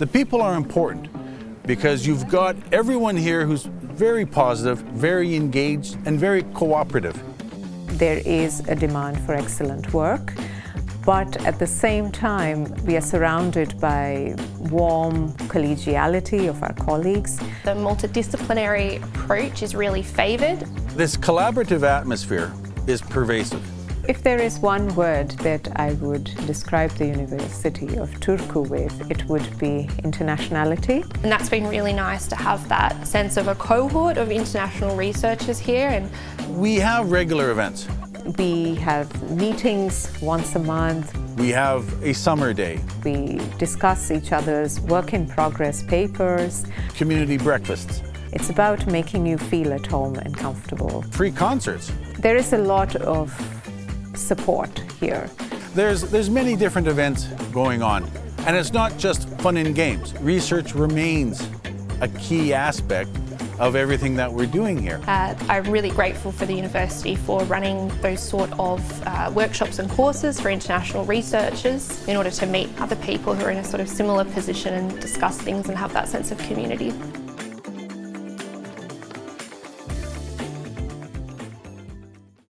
The people are important because you've got everyone here who's very positive, very engaged, and very cooperative. There is a demand for excellent work, but at the same time, we are surrounded by warm collegiality of our colleagues. The multidisciplinary approach is really favoured. This collaborative atmosphere is pervasive. If there is one word that I would describe the University of Turku with, it would be internationality. And that's been really nice to have that sense of a cohort of international researchers here. And we have regular events. We have meetings once a month. We have a summer day. We discuss each other's work-in-progress papers. Community breakfasts. It's about making you feel at home and comfortable. Free concerts. There is a lot of support here. There's many different events going on, and it's not just fun and games. Research remains a key aspect of everything that we're doing here. I'm really grateful for the university for running those sort of workshops and courses for international researchers in order to meet other people who are in a sort of similar position and discuss things and have that sense of community.